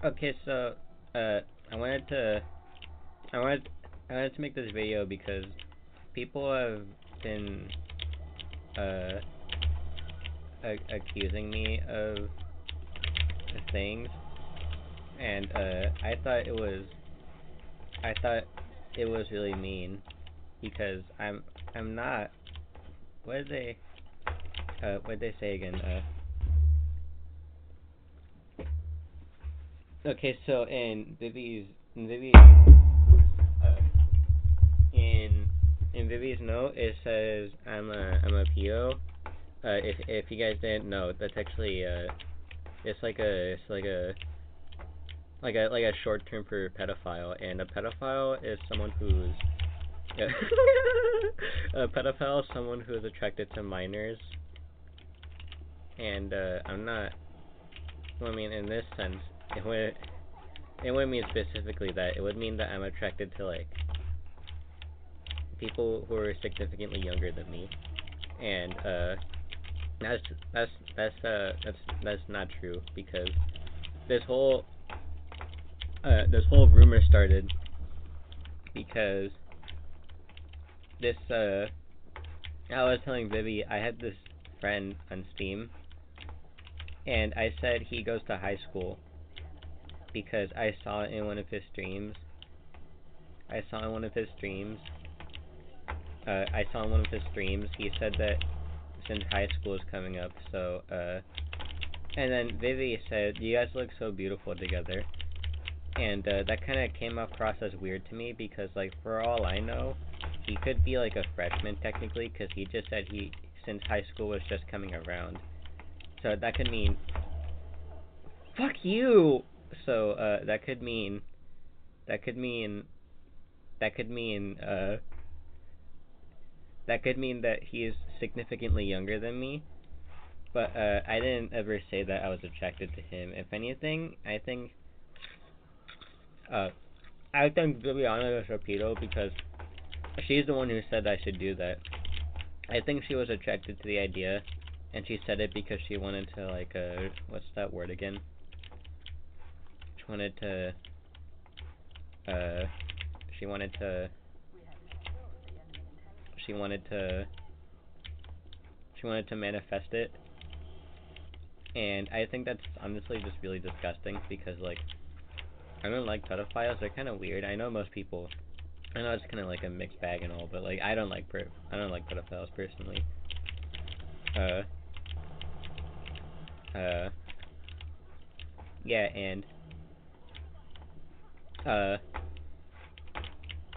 Okay, so I wanted to I wanted I wanted to make this video because people have been uh accusing me of things, and I thought it was really mean because I'm not. What did they say again? Okay, so uh in Vivi's note it says I'm a pedo. If you guys didn't know, that's actually it's like a short term for pedophile, and a pedophile is someone who's a pedophile is someone who is attracted to minors, and I'm not. Well, I mean, in this sense, it wouldn't mean specifically that. It would mean that I'm attracted to like people who are significantly younger than me, and that's that's that's not true because this whole rumor started because I was telling Vivi I had this friend on Steam, and I said he goes to high school because I saw it in one of his streams. I saw in one of his streams. He said that since high school is coming up, so and then Vivi said, "You guys look so beautiful together," and that kind of came across as weird to me because, like, for all I know, he could be like a freshman technically because he just said since high school was just coming around, so that could mean fuck you. So that could mean that could mean that could mean that could mean that he is significantly younger than me. But I didn't ever say that I was attracted to him. If anything, uh, I think Viviana is a pedo because she's the one who said I should do that. I think she was attracted to the idea, and she said it because she wanted to like what's that word again? She wanted to uh she wanted to she wanted to she wanted to manifest it. And I think that's honestly just really disgusting because, like, I don't like pedophiles. They're kind of weird. I know most people. I know it's kind of like a mixed bag and all, but like I don't like pedophiles personally. Uh, uh, yeah, and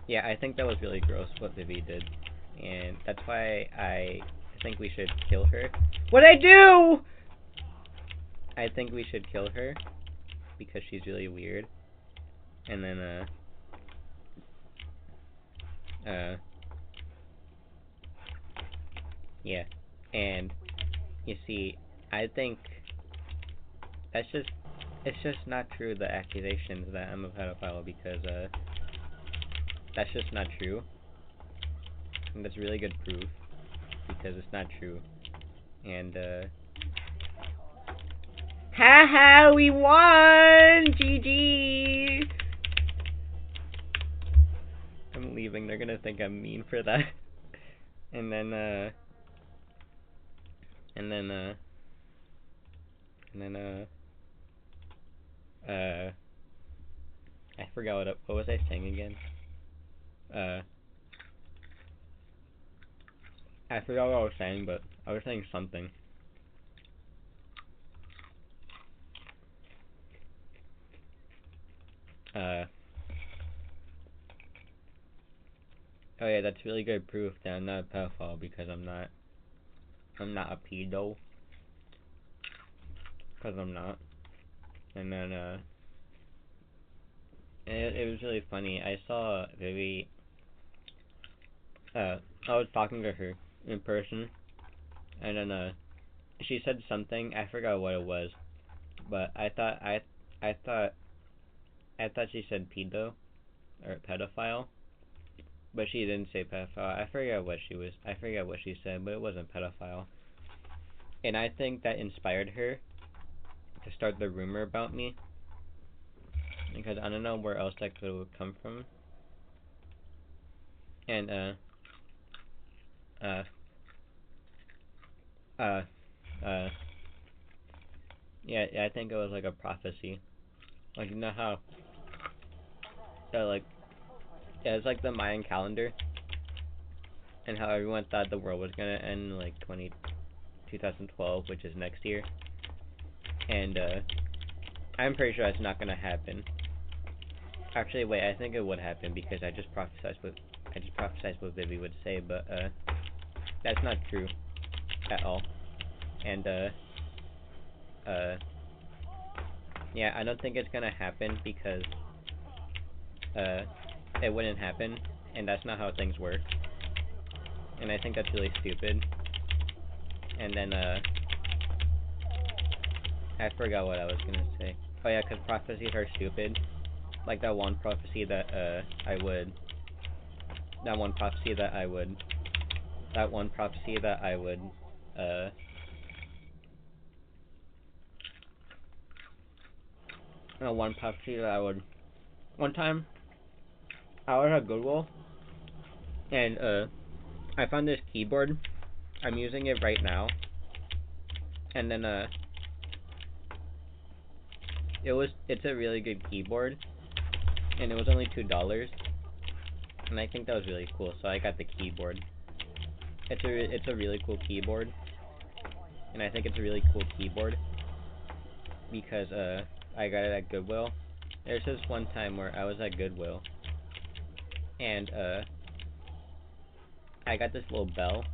yeah, I think that was really gross what Vivi did, and that's why I think we should kill her. What'd I do? I think we should kill her because she's really weird. And then yeah, and you see, I think it's just not true, the accusations that I'm a pedophile, because that's just not true. And that's really good proof because it's not true. And haha, we won! GG! I'm leaving. They're gonna think I'm mean for that. and then and then and then I forgot what was I saying again? I forgot what I was saying, but I was saying something. Oh yeah, that's really good proof that I'm not a pedophile because I'm not a pedo. Because I'm not. And then it was really funny. I saw Vivi. I was talking to her in person, and then she said something. I forgot what it was, but I thought she said pedo or pedophile, but she didn't say pedophile. I forget what she said, but it wasn't pedophile. And I think that inspired her to start the rumor about me. because I don't know where else that could come from. And uh, uh, yeah, I think it was like a prophecy. Like, you know how, like, yeah, it's like the Mayan calendar, and how everyone thought the world was gonna end in like 2012, which is next year. And I'm pretty sure that's not gonna happen. Actually, wait, I think it would happen because I just prophesized what Vivi would say, but that's not true at all. And yeah, I don't think it's gonna happen because it wouldn't happen, and that's not how things work. And I think that's really stupid. And then I forgot what I was gonna say. Oh yeah, because prophecies are stupid. Like that one prophecy that I would that one prophecy that I would one time I was at Goodwill, and I found this keyboard. I'm using it right now, and then it's a really good keyboard, and it was only $2, and I think that was really cool, so I got the keyboard. It's a really cool keyboard, and I think it's a really cool keyboard because I got it at Goodwill. There's this one time where I was at Goodwill, and I got this little bell,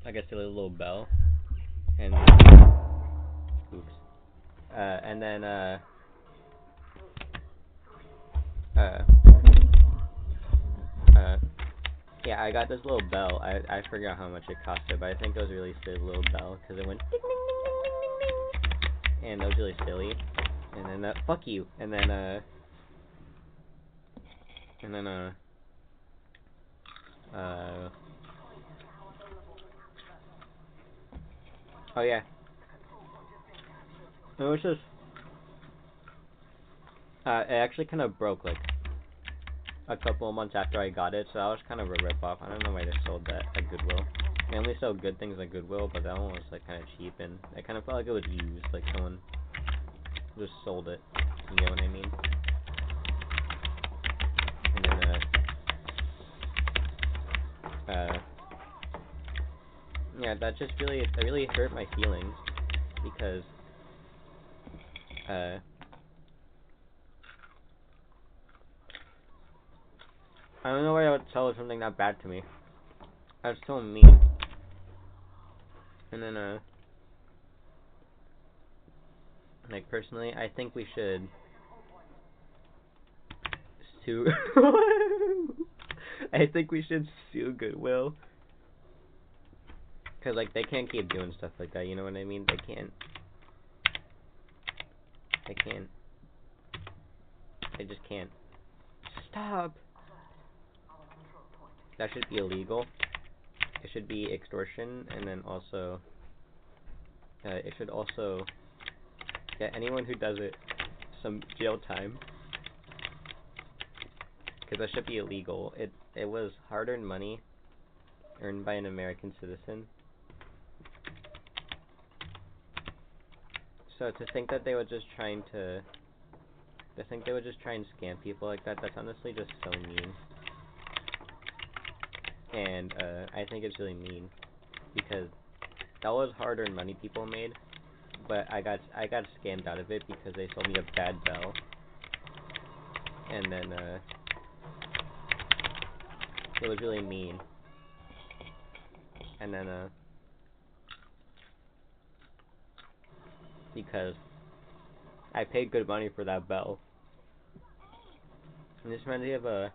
like a silly little bell, and oops, and then uh, yeah, I got this little bell. I forgot how much it costed, but I think it was a really silly little bell because it went ding ding ding ding ding ding ding, and it was really silly. And then fuck you. And then oh yeah, it was just it actually kind of broke like a couple of months after I got it, so that was kind of a rip-off. I don't know why they sold that at Goodwill. They only sell good things at Goodwill, but that one was like kind of cheap, and it kind of felt like it was used, like someone just sold it. You know what I mean? And then yeah, that really hurt my feelings because I don't know why I would sell something that bad to me. That's so mean. And then like personally, I think we should sue. I think we should sue Goodwill. Cause like they can't keep doing stuff like that. You know what I mean? They can't. They can't. They just can't. Stop. That should be illegal. It should be extortion, and then also, it should also get anyone who does it some jail time. Because that should be illegal. It was hard-earned money earned by an American citizen. So to think that they were just trying to, try and scam people like that, that's honestly just so mean. And I think it's really mean because that was hard-earned money people made, but I got scammed out of it because they sold me a bad bell. And then it was really mean. And then because I paid good money for that bell. And this reminds me of an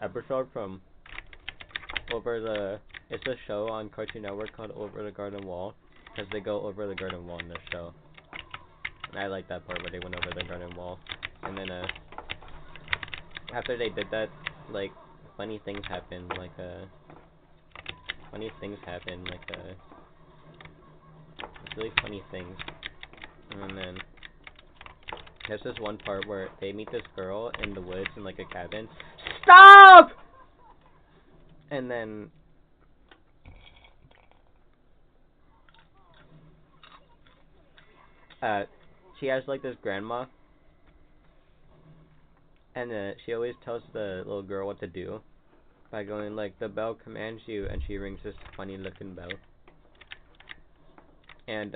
episode from it's a show on Cartoon Network called Over the Garden Wall, because they go over the garden wall in the show. And I like that part where they went over the garden wall. And then after they did that, like funny things happened, really funny things. And then there's this one part where they meet this girl in the woods in like a cabin. Stop! And then she has like this grandma, and she always tells the little girl what to do by going like, the bell commands you, and she rings this funny looking bell. And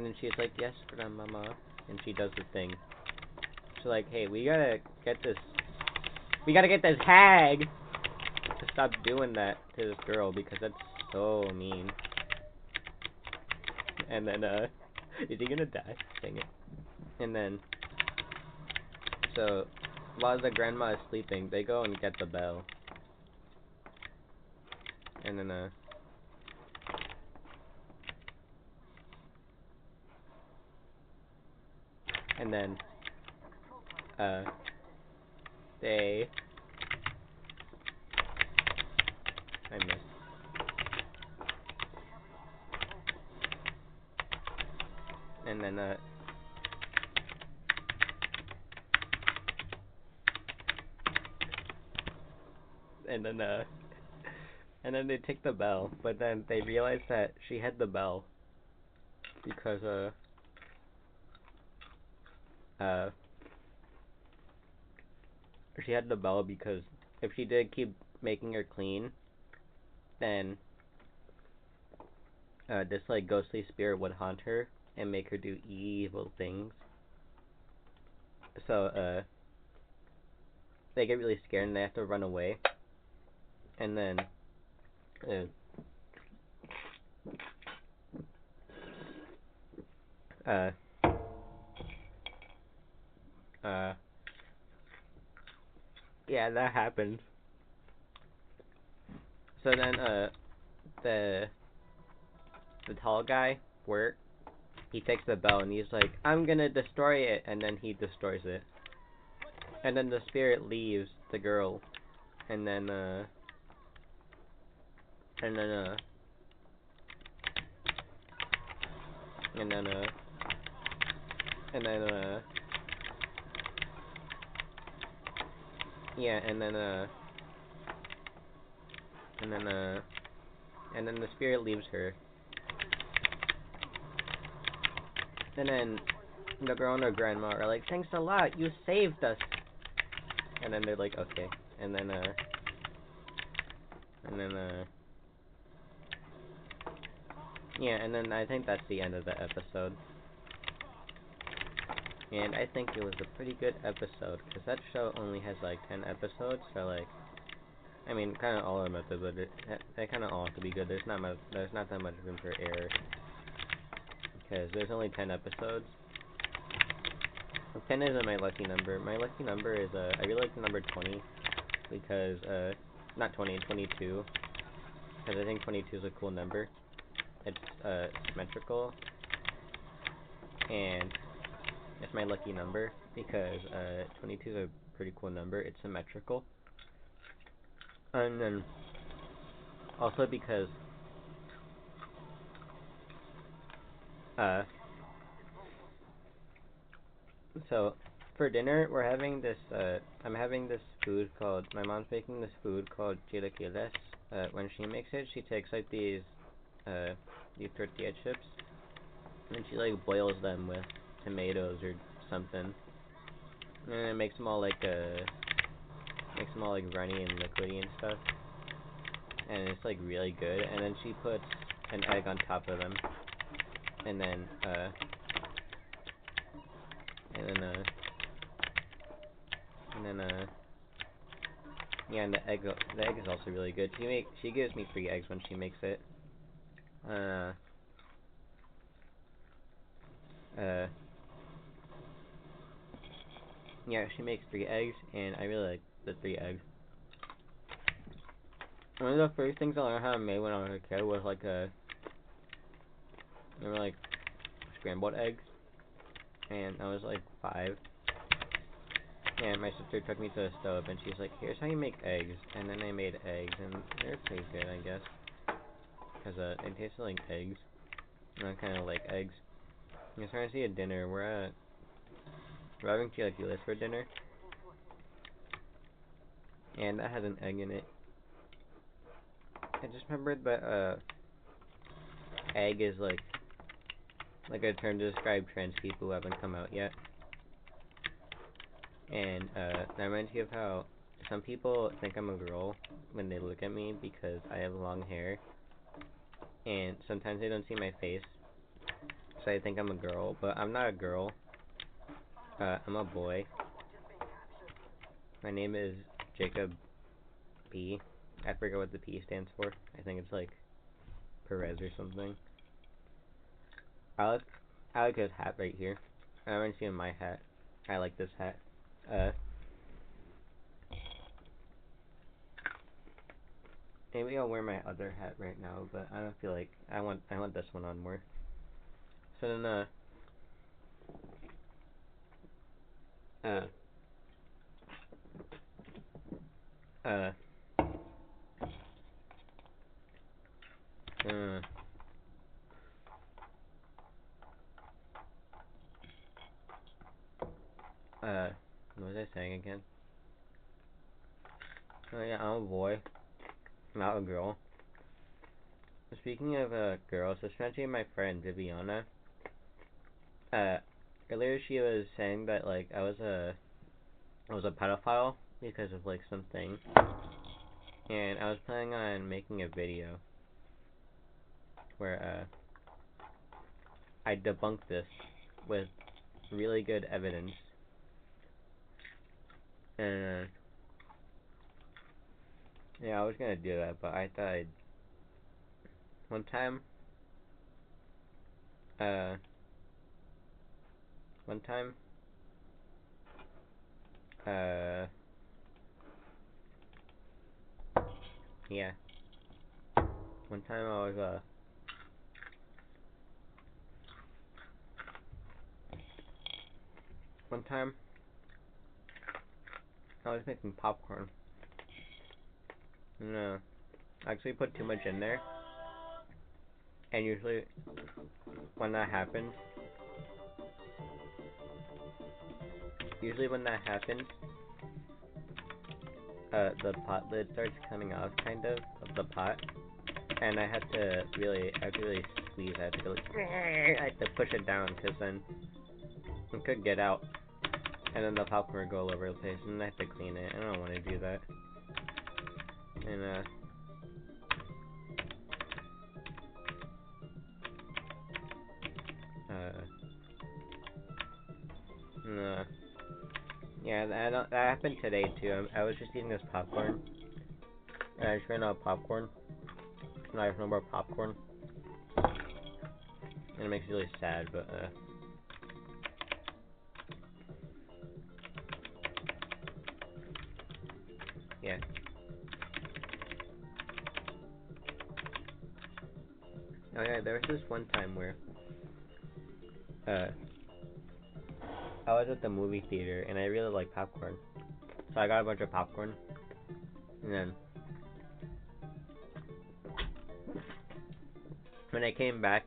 then she's like, yes, grandmama, and she does the thing. She's like, hey, we gotta get this hag to stop doing that to this girl, because that's so mean. And then, is he gonna die? Dang it. And then, so, while the grandma is sleeping, they go and get the bell. And then, they, I missed. And then, and then they take the bell, but then they realize that she had the bell because, she had the bell because if she did keep making her clean, then, this, like, ghostly spirit would haunt her and make her do evil things. So, they get really scared and they have to run away. And then, yeah, that happens. So then, the tall guy, Wirt, he takes the bell and he's like, I'm gonna destroy it, and then he destroys it. And then the spirit leaves the girl, and then, and then, yeah, and then the spirit leaves her. And then the girl and her grandma are like, thanks a lot, you saved us. And then they're like, okay. And then, yeah, and then I think that's the end of the episode. And I think it was a pretty good episode, because that show only has like 10 episodes, so like, I mean, kind of all of them, but they kind of all have to be good. There's not that much room for error, because there's only 10 episodes. 10 isn't my lucky number. My lucky number is, I really like the number 20, because, not 20, 22, because I think 22 is a cool number. It's, symmetrical, and it's my lucky number, because, 22 is a pretty cool number. It's symmetrical. And then, also because, so, for dinner, we're having this, I'm having this food called, my mom's making this food called chilaquiles. When she makes it, she takes, like, these tortilla chips, and she, like, boils them with tomatoes or something, and it makes them all, like, runny and liquidy and stuff, and it's, like, really good, and then she puts an egg on top of them, and then, yeah, and the egg is also really good. She gives me 3 eggs when she makes it. Yeah, she makes 3 eggs, and I really like the 3 eggs. One of the first things I learned how to make when I was a kid was like like scrambled eggs, and I was like 5. And my sister took me to the stove, and she's like, here's how you make eggs. And then I made eggs, and they're pretty good, I guess. Because, they tasted like eggs. I kind of like eggs. I'm trying to see a dinner. We're having chilaquiles for dinner, and that has an egg in it. I just remembered that egg is like a term to describe trans people who haven't come out yet. And that reminds me of how some people think I'm a girl when they look at me because I have long hair, and sometimes they don't see my face, so I think I'm a girl, but I'm not a girl. I'm a boy. My name is Jacob P. I forget what the P stands for. I think it's like Perez or something. I like this hat right here. I haven't seen my hat. I like this hat. Maybe I'll wear my other hat right now, but I don't feel like I want this one on more. So then uh uh what was I saying again? Oh yeah, I'm a boy, not a girl. Speaking of girls, especially my friend Viviana, uh earlier she was saying that like I was a pedophile because of like something, and I was planning on making a video where I debunk this with really good evidence. And yeah, I was gonna do that, but I thought one time, uh, one time, uh, yeah, one time I was one time I was making popcorn, and I actually put too much in there, and usually when that happens, the pot lid starts coming off kind of the pot, and I have to really squeeze. I have to go like, I have to push it down because then it could get out, and then the popcorn would go all over the place, and I have to clean it. I don't want to do that. And no. Yeah, that happened today too. I was just eating this popcorn, and I just ran out of popcorn, and I have no more popcorn, and it makes me really sad. But yeah. Oh yeah, there was this one time where I was at the movie theater, and I really like popcorn, so I got a bunch of popcorn, and then when I came back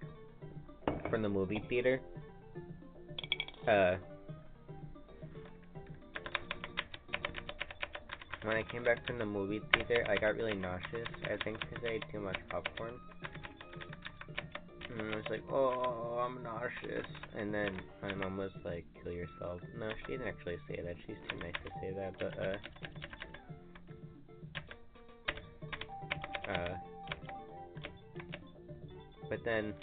from the movie theater, I got really nauseous. I think because I ate too much popcorn. And I was like, oh, I'm nauseous. And then my mom was like, kill yourself. No, she didn't actually say that. She's too nice to say that. But then,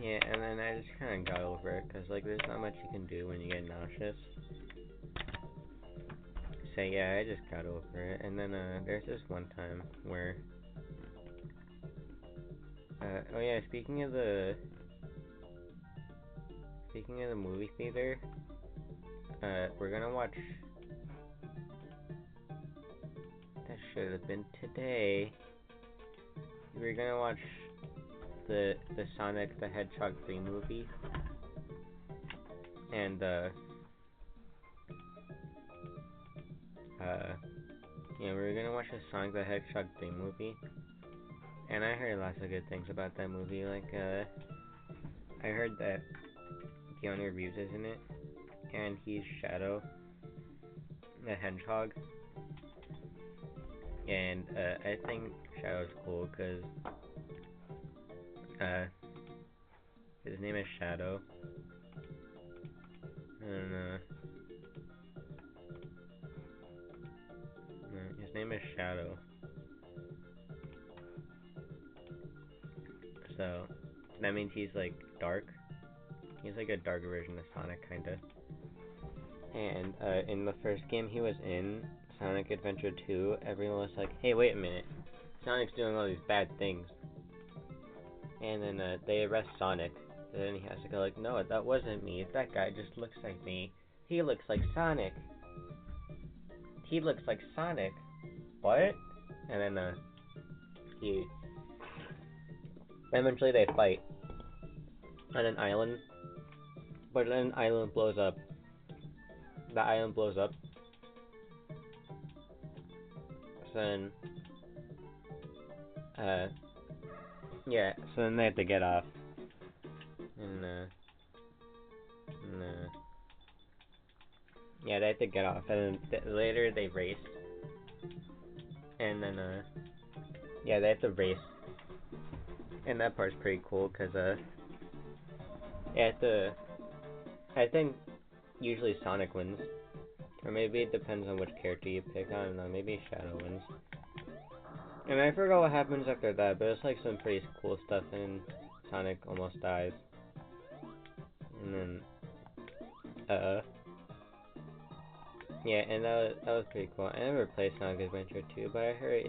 yeah, and then I just kind of got over it. Because, like, there's not much you can do when you get nauseous. So, yeah, I just got over it. And then, there's this one time where, oh yeah, speaking of the movie theater, we're gonna watch, that should have been today, we're gonna watch the Sonic the Hedgehog 3 movie, and, yeah, we're gonna watch the Sonic the Hedgehog 3 movie, And I heard lots of good things about that movie. Like, I heard that Keanu Reeves is in it, and he's Shadow, the hedgehog. And I think Shadow's cool because his name is Shadow. And his name is Shadow. So that means he's like dark. He's like a dark version of Sonic, kinda. And in the first game he was in, Sonic Adventure 2, everyone was like, hey, wait a minute, Sonic's doing all these bad things. And then they arrest Sonic, and then he has to go like, no, that wasn't me, that guy just looks like me. He looks like Sonic. He looks like Sonic. What? And then eventually they fight on an island, but then an island blows up. The island blows up. So then, yeah, so then they have to get off. And yeah, they have to get off. And then later they race. And then, yeah, they have to race. And that part's pretty cool, cause, yeah, I think usually Sonic wins. Or maybe it depends on which character you pick. I don't know, maybe Shadow wins. And I forgot what happens after that, but it's like some pretty cool stuff, and Sonic almost dies. And then, yeah, and that was pretty cool. I never played Sonic Adventure 2, but I heard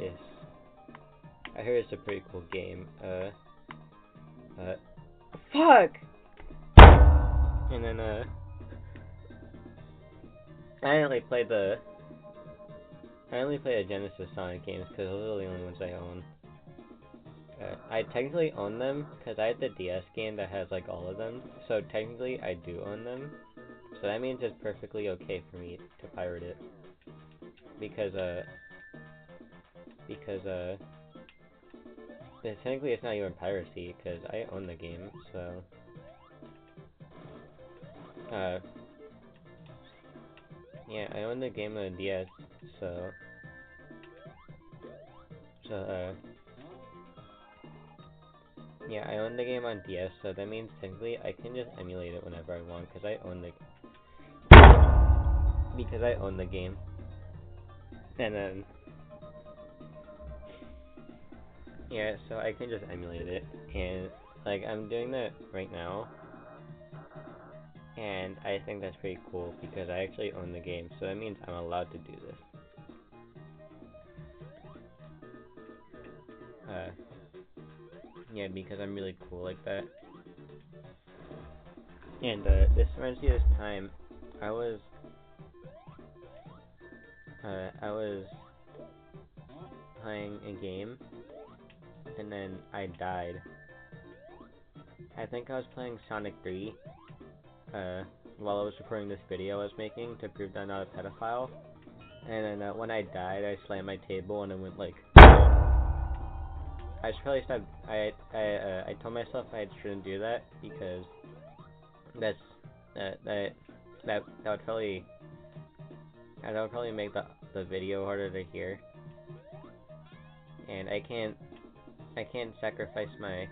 it's a pretty cool game. Fuck! And then, I only played the Genesis Sonic games because those are the only ones I own. I technically own them because I had the DS game that has like all of them, so technically I do own them. So that means it's perfectly okay for me to pirate it. Because technically it's not even piracy because I own the game, so yeah, I own the game on the DS, so yeah, I own the game on DS, so that means technically I can just emulate it whenever I want because I own the game. And then yeah, so I can just emulate it, and like I'm doing that right now, and I think that's pretty cool because I actually own the game, so that means I'm allowed to do this. Yeah, because I'm really cool like that. And this reminds me of this time I was playing a game, and then I died. I think I was playing Sonic 3, while I was recording this video I was making to prove that I'm not a pedophile. And then when I died, I slammed my table and it went like. I should probably stop. I told myself I shouldn't do that because that would probably make the video harder to hear. And I can't sacrifice my.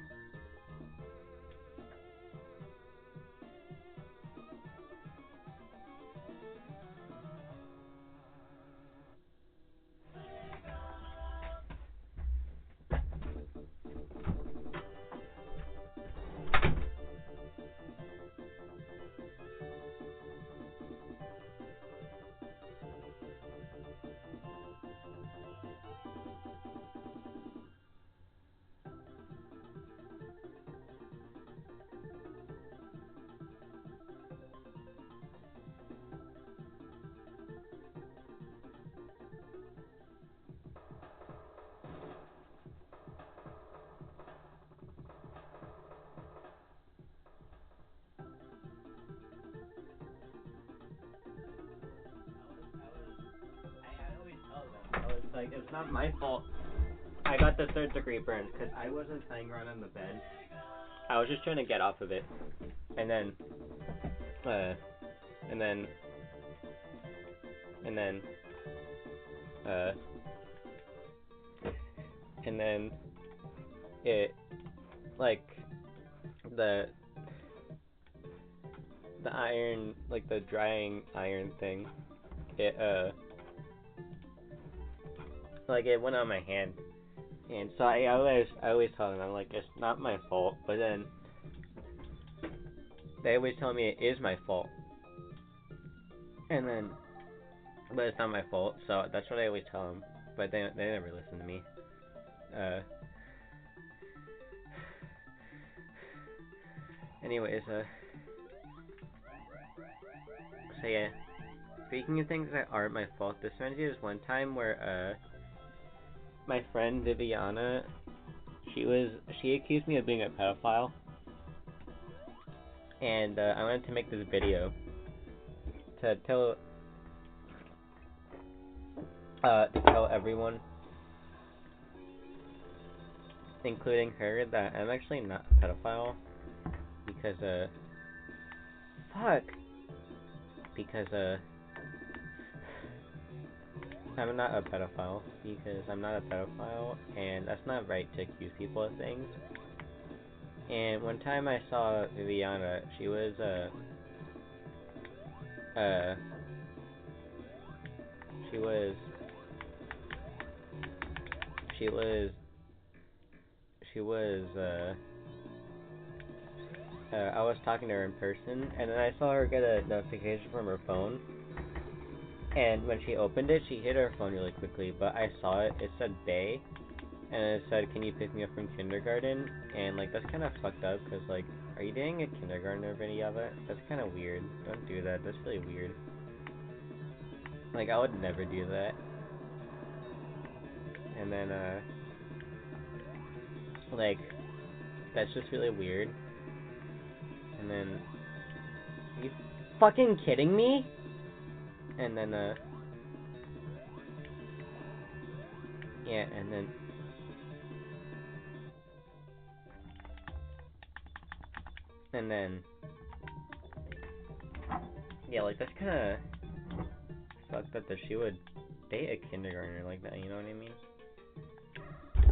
I always tell them, I was like, it's not my fault. I I got the third-degree burn because I wasn't playing around on the bed. I was just trying to get off of it, and then, uh, and then, and then, uh, and then, it, like, the iron, like the drying iron thing, it, like it went on my hand, and so I always tell them, I'm like, it's not my fault, but then they always tell me it is my fault, and then, but it's not my fault, so that's what I always tell them, but they never listen to me. Anyways, so yeah, speaking of things that aren't my fault, this reminds me of this one time where, my friend Viviana, she accused me of being a pedophile, and, I wanted to make this video to tell everyone, including her, that I'm actually not a pedophile, because, I'm not a pedophile, because I'm not a pedophile, and that's not right to accuse people of things. And one time I saw Viviana, she was, I was talking to her in person, and then I saw her get a notification from her phone, and when she opened it, she hit her phone really quickly, but I saw it said Bay, and it said, can you pick me up from kindergarten? And, like, that's kind of fucked up, because, like, are you dating a kindergartner, Viviana? That's kind of weird. Don't do that, that's really weird. Like, I would never do that. And then, like, that's just really weird. And then, are you fucking kidding me? And then, yeah, and then, yeah, like, that's kinda fucked up that she would date a kindergartner like that, you know what I mean?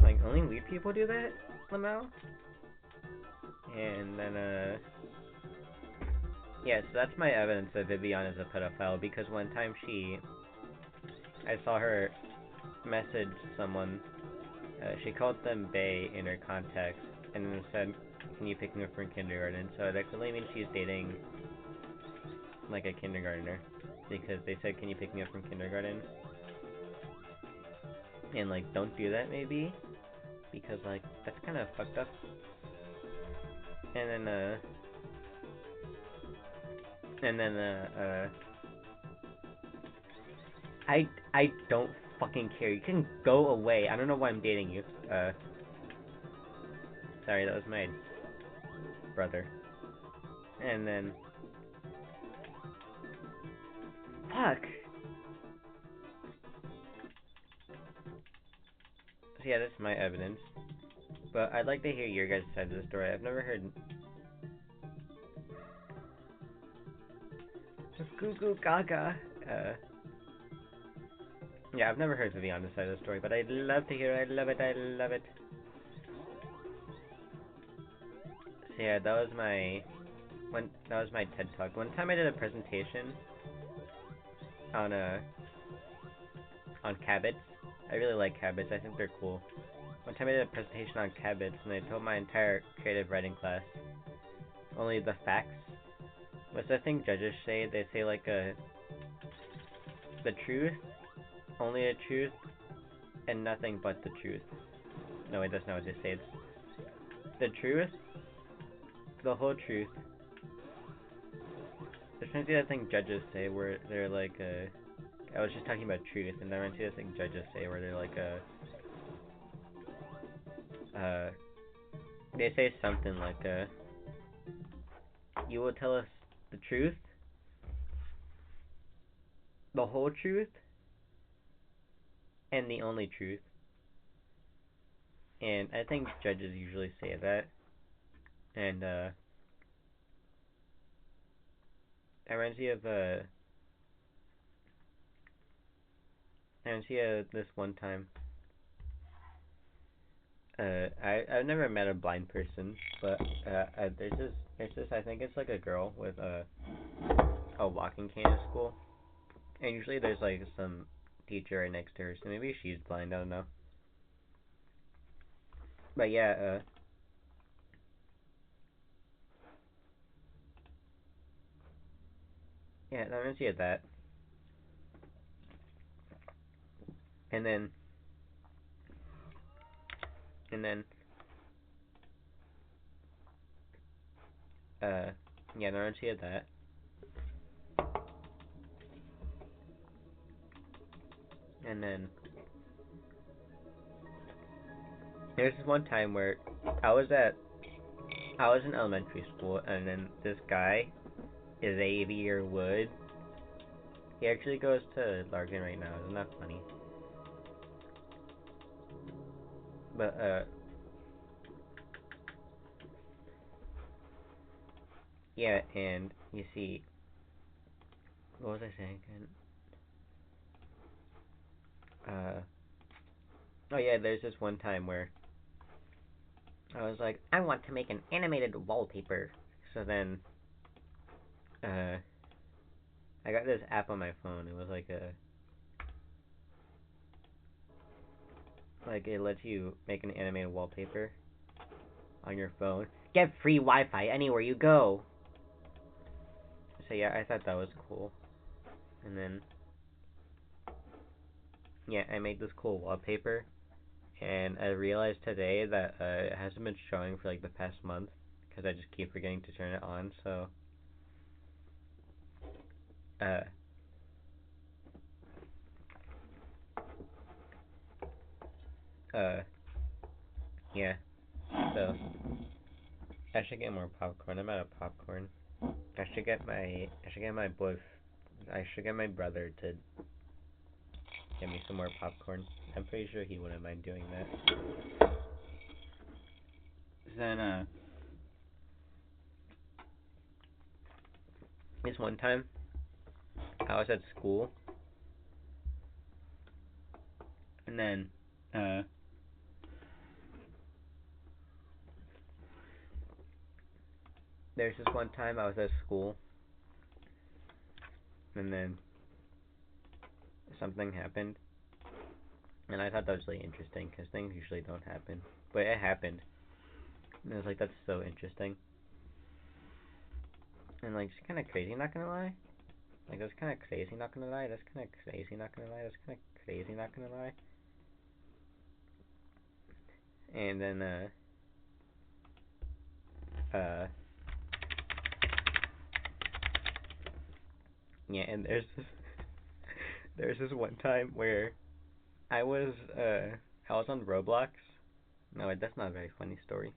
Like, only weird people do that, somehow? And then, yeah, so that's my evidence that Vivian is a pedophile, because one time I saw her message someone, she called them Bay in her contacts, and then said, can you pick me up from kindergarten? So that clearly means she's dating, like, a kindergartner, because they said, can you pick me up from kindergarten? And, like, don't do that, maybe, because, like, that's kind of fucked up. And then, I don't fucking care. You can go away. I don't know why I'm dating you. Sorry, that was my brother. And then, fuck. So yeah, that's my evidence. But I'd like to hear your guys' side of the story. I've never heard. Goo goo gaga. Yeah, I've never heard Viviana's side of the story, but I'd love to hear it. I love it. I love it. So yeah, that was my TED Talk. One time I did a presentation on cabbits. I really like cabbits. I think they're cool. One time I did a presentation on cabbits, and I told my entire creative writing class only the facts. What's that thing judges say? They say, like, the truth, only the truth, and nothing but the truth. No, wait, that's not what they say. It's the truth, the whole truth. There's trying to see that thing judges say where they're like, I was just talking about truth, and then I see that thing judges say where they're like, they say something like, you will tell us the truth, the whole truth, and the only truth. And I think judges usually say that. And that reminds me of this one time. I've never met a blind person, but there's this I think it's like a girl with a walking cane at school, and usually there's like some teacher right next to her, so maybe she's blind. I don't know. But yeah, that reminds me of that. And then and then yeah, that reminds me of that. And then there's this one time where I was at I was in elementary school, and then this guy, Xavier Wood, he actually goes to Larkin right now. Isn't that funny? But yeah, and you see, what was I saying again? Oh yeah, there's this one time where I was like, I want to make an animated wallpaper. So then, uh, I got this app on my phone. It was like it lets you make an animated wallpaper on your phone. Get free Wi-Fi anywhere you go. So yeah, I thought that was cool. And then, yeah, I made this cool wallpaper. And I realized today that it hasn't been showing for like the past month because I just keep forgetting to turn it on. So, uh, uh, yeah. So I should get more popcorn. I'm out of popcorn. I should get my brother to get me some more popcorn. I'm pretty sure he wouldn't mind doing that. Then this one time I was at school, and then there's this one time I was at school, and then something happened, and I thought that was really interesting because things usually don't happen, but it happened, and I was like, that's so interesting, and like it's kind of crazy, not gonna lie. Like that's kind of crazy, not gonna lie. That's kind of crazy, not gonna lie. That's kind of crazy, not gonna lie. And then uh yeah, and there's this one time where I was I was on Roblox. No, wait, that's not a very funny story.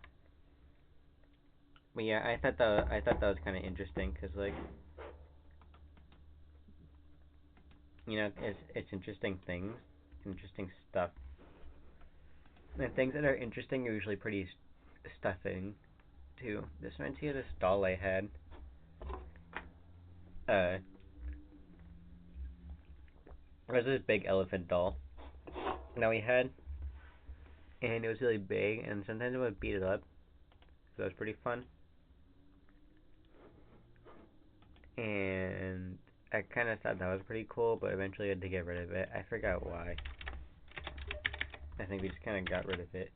But yeah, I thought that was kind of interesting because like it's interesting things, interesting stuff, and things that are interesting are usually pretty stuffing too. This reminds me of this doll I had. Uh, it was this big elephant doll that we had, and it was really big, and sometimes it would beat it up. So that was pretty fun. And I kind of thought that was pretty cool, but eventually I had to get rid of it. I forgot why. I think we just kind of got rid of it.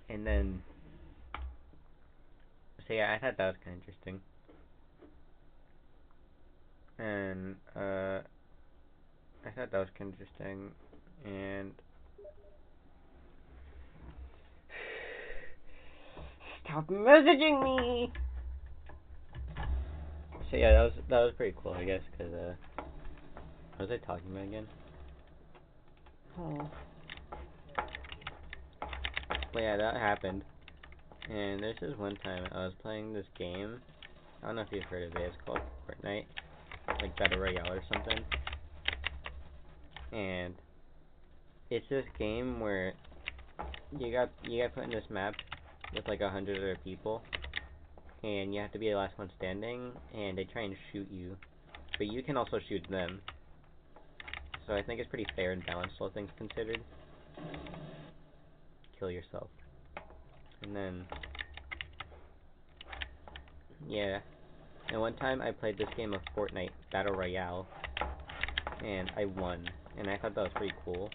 And then, so yeah, I thought that was kind of interesting. And I thought that was kind of interesting. And stop messaging me. So yeah, that was pretty cool, I guess, because what was I talking about again? Oh. Well, yeah, that happened. And there's this one time I was playing this game. I don't know if you've heard of it. It's called Fortnite, like Battle Royale or something. And it's this game where you got put in this map with like 100 other people, and you have to be the last one standing, and they try and shoot you, but you can also shoot them. So I think it's pretty fair and balanced, all things considered. Kill yourself. And then, yeah. And one time I played this game of Fortnite Battle Royale, and I won, and I thought that was pretty cool.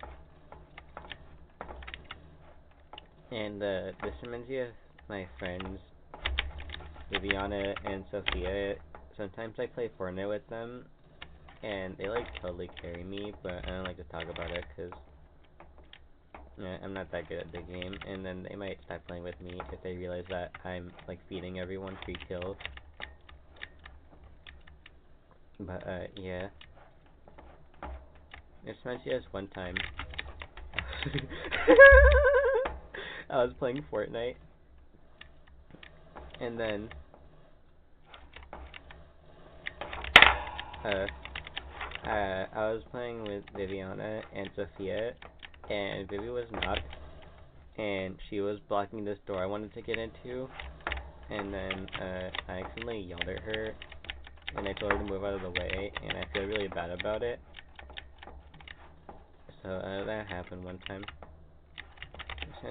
And this reminds me of my friends, Viviana and Sophia. Sometimes I play Fortnite with them, and they like totally carry me, but I don't like to talk about it, because I'm not that good at the game, and then they might stop playing with me if they realize that I'm like feeding everyone free kills. But yeah. This reminds me of one time I was playing Fortnite, and then I was playing with Viviana and Sophia, and Vivi was knocked, and she was blocking this door I wanted to get into, and then I accidentally yelled at her, and I told her to move out of the way, and I feel really bad about it. So that happened one time.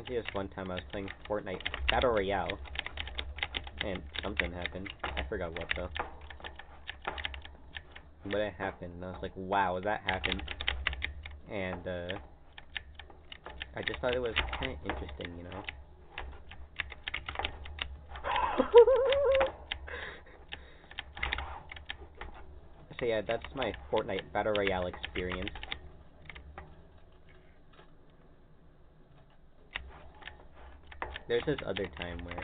This one time I was playing Fortnite Battle Royale, and something happened. I forgot what though. But it happened, and I was like, wow, that happened. And I just thought it was kind of interesting, you know? So yeah, that's my Fortnite Battle Royale experience. There's this other time where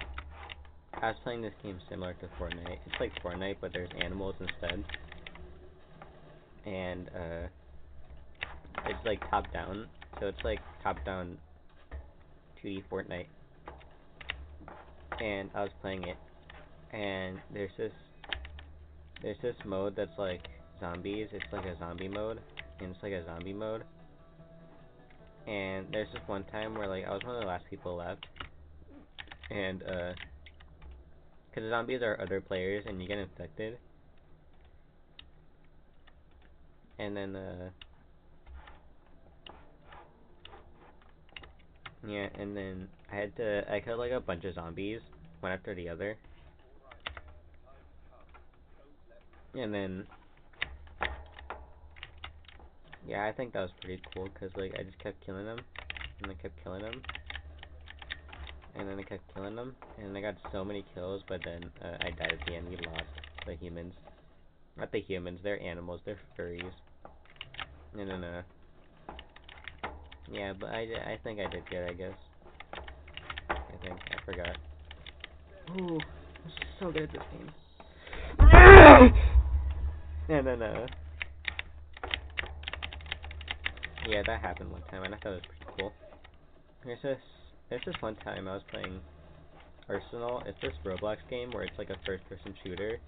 I was playing this game similar to Fortnite. It's like Fortnite, but there's animals instead. And it's like top down, so it's like top down 2D Fortnite. And I was playing it, and there's this mode that's like zombies. It's like a zombie mode, and it's like a zombie mode. And there's this one time where like I was one of the last people left, and because the zombies are other players and you get infected, and then yeah, and then I killed like a bunch of zombies, one after the other, and then yeah, I think that was pretty cool because like I just kept killing them, and I kept killing them, and then I kept killing them, and I got so many kills, but then I died at the end. We lost. The humans, not the humans, they're animals, they're furries. And then yeah, but I think I did good, I guess. I forgot. Ooh, I'm so good at this game. And then yeah, that happened one time, and I thought it was pretty cool. There's this one time I was playing Arsenal. It's this Roblox game where it's like a first-person shooter,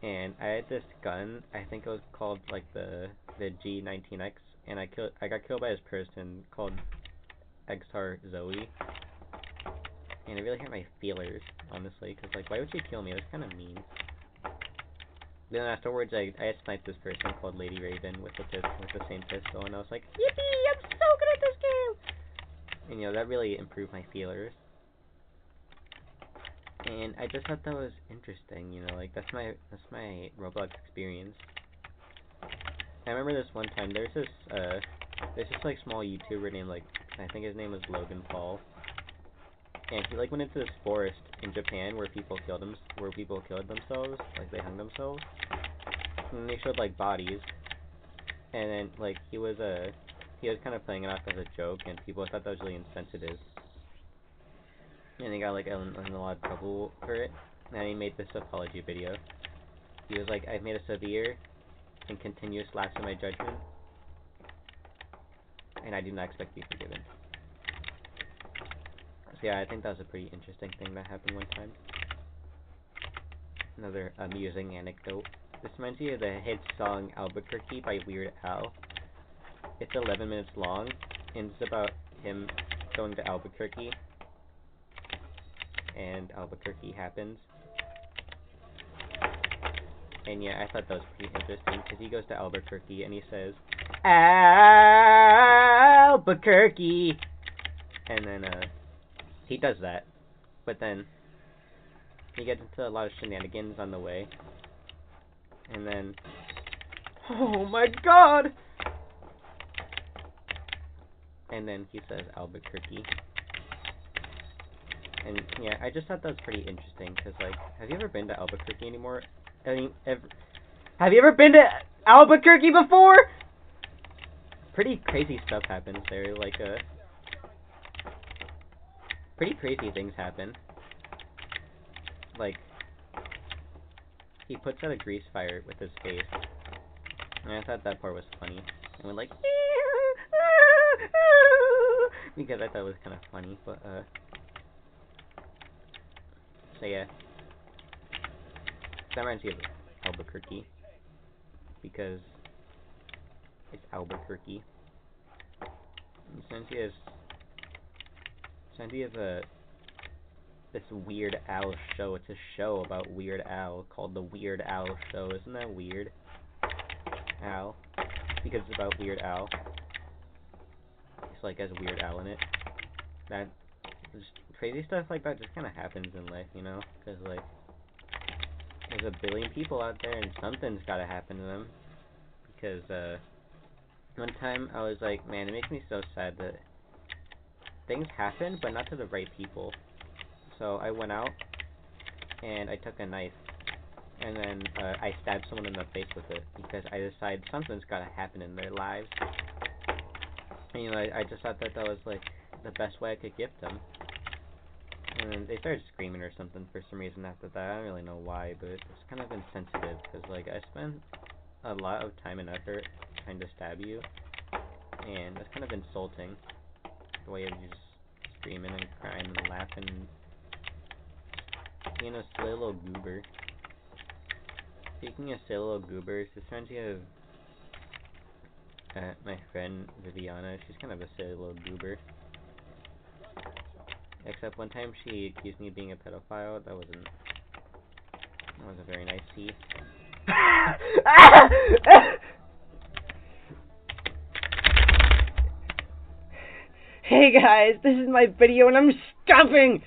and I had this gun. I think it was called like the G19X, and I got killed by this person called Xar Zoe, and it really hurt my feelers, honestly, because like, why would you kill me? It was kind of mean. Then afterwards, I had sniped this person called Lady Raven with the same pistol, and I was like, yippee! I'm so good at this game. And you know, that really improved my feelers. And I just thought that was interesting, you know, like that's my Roblox experience. I remember this one time, there's this like small YouTuber named like, I think his name was Logan Paul, and he like went into this forest in Japan where people killed themselves, like they hung themselves, and they showed like bodies, and then like he was kind of playing it off as a joke, and people thought that was really insensitive. And he got like in a lot of trouble for it. And he made this apology video. He was like, I've made a severe and continuous lapse in my judgment, and I do not expect to be forgiven. So yeah, I think that was a pretty interesting thing that happened one time. Another amusing anecdote. This reminds me of the hit song Albuquerque by Weird Al. It's 11 minutes long, and it's about him going to Albuquerque, and Albuquerque happens. And yeah, I thought that was pretty interesting, because he goes to Albuquerque, and he says, Albuquerque! And then, he does that, but then he gets into a lot of shenanigans on the way, and then, oh my god! And then he says Albuquerque. And yeah, I just thought that was pretty interesting, because, like, have you ever been to Albuquerque anymore? Have you ever been to Albuquerque before? Pretty crazy stuff happens there, like, pretty crazy things happen. Like, he puts out a grease fire with his face. And I thought that part was funny. And went like, because I thought it was kind of funny, but, so yeah. That reminds me of Albuquerque. Because it's Albuquerque. Since he has this Weird Al show. It's a show about Weird Al called The Weird Al Show. Isn't that weird? Al. Because it's about Weird Al. It's like has Weird Al in it. That just crazy stuff like that just kind of happens in life, you know? Because like there's a billion people out there and something's got to happen to them. Because one time I was like, man, it makes me so sad that things happen, but not to the right people. So I went out, and I took a knife, and then I stabbed someone in the face with it, because I decided something's gotta happen in their lives. And, you know, I just thought that that was, like, the best way I could gift them. And then they started screaming or something for some reason after that. I don't really know why, but it's kind of insensitive, because, like, I spent a lot of time and effort trying to stab you, and that's kind of insulting, the way of you just screaming and crying and laughing and being a silly little goober. Speaking of silly little goobers, this reminds me of my friend Viviana. She's kind of a silly little goober. Except one time she accused me of being a pedophile. That wasn't very nice. See? Hey guys, this is my video and I'm stopping!